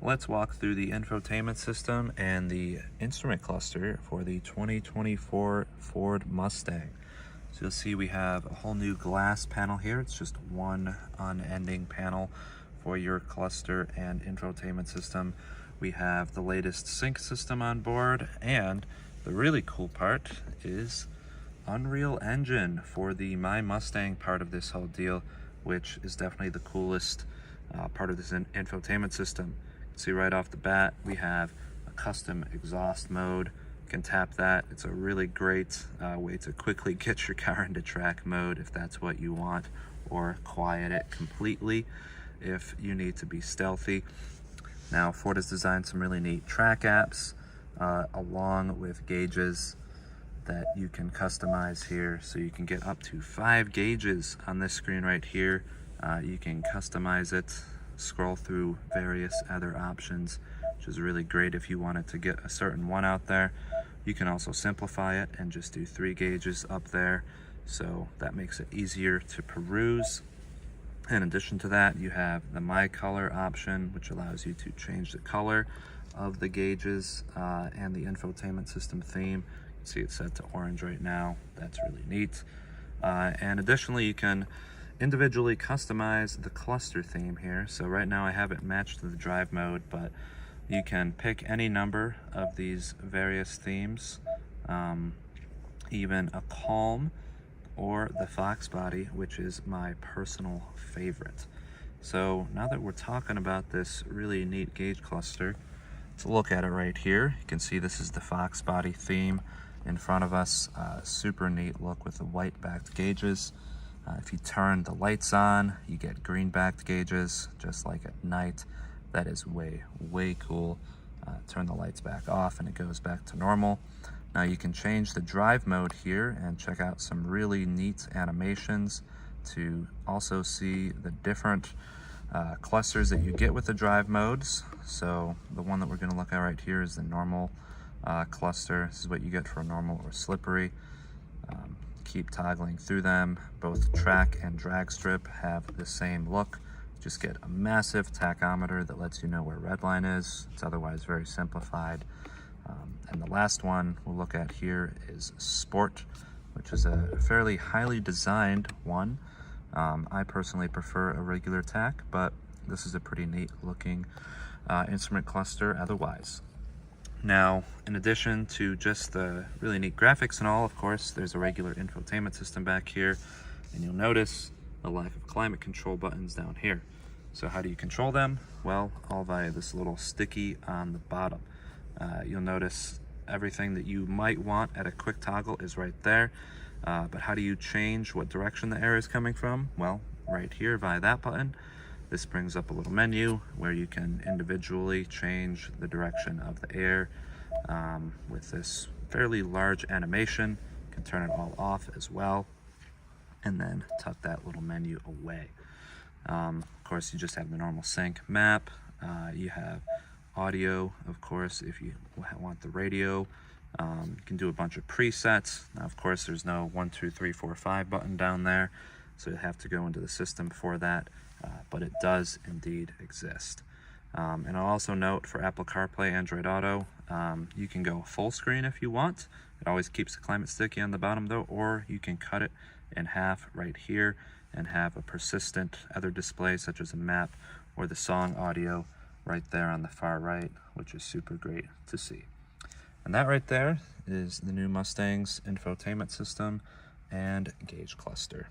let's walk through the infotainment system and the instrument cluster for the 2024 Ford Mustang. So you'll see we have a whole new glass panel here. It's just one unending panel for your cluster and infotainment system. We have the latest sync system on board, and the really cool part is Unreal Engine for the My Mustang part of this whole deal, which is definitely the coolest part of this infotainment system. You can see right off the bat we have a custom exhaust mode. You can tap that. It's a really great way to quickly get your car into track mode if that's what you want, or quiet it completely if you need to be stealthy. Now, Ford has designed some really neat track apps along with gauges that you can customize here. So you can get up to 5 gauges on this screen right here. You can customize it, scroll through various other options, which is really great if you wanted to get a certain one out there. You can also simplify it and just do 3 gauges up there, so that makes it easier to peruse. In addition to that, you have the My Color option, which allows you to change the color of the gauges and the infotainment system theme. You can see it's set to orange right now. That's really neat. And additionally, you can individually customize the cluster theme here. So right now I have it matched to the drive mode, but you can pick any number of these various themes, even a calm or the fox body, which is my personal favorite. So now that we're talking about this really neat gauge cluster, let's look at it right here. You can see this is the fox body theme in front of us. Super neat look with the white backed gauges. If you turn the lights on, you get green backed gauges, just like at night. That is way cool. Turn the lights back off and it goes back to normal. Now you can change the drive mode here and check out some really neat animations to also see the different clusters that you get with the drive modes. So the one that we're going to look at right here is the normal cluster. This is what you get for normal or slippery. Keep toggling through them. Both track and drag strip have the same look. Just get a massive tachometer that lets you know where red line is. It's otherwise very simplified. And the last one we'll look at here is Sport, which is a fairly highly designed one. I personally prefer a regular tach, but this is a pretty neat looking instrument cluster otherwise. Now, in addition to just the really neat graphics and all, of course, there's a regular infotainment system back here, and you'll notice the lack of climate control buttons down here. So how do you control them? Well, all via this little sticky on the bottom. You'll notice everything that you might want at a quick toggle is right there. But how do you change what direction the air is coming from? Well, right here via that button. This brings up a little menu where you can individually change the direction of the air with this fairly large animation. You can turn it all off as well, and then tuck that little menu away. Of course, you just have the normal sync map. You have audio, of course, if you want the radio. You can do a bunch of presets. Now, of course, there's no 1, 2, 3, 4, 5 button down there, so you have to go into the system for that, but it does indeed exist. And I'll also note for Apple CarPlay, Android Auto, you can go full screen if you want. It always keeps the climate sticky on the bottom though, or you can cut it in half right here and have a persistent other display such as a map or the song audio right there on the far right, which is super great to see. And that right there is the new Mustang's infotainment system and gauge cluster.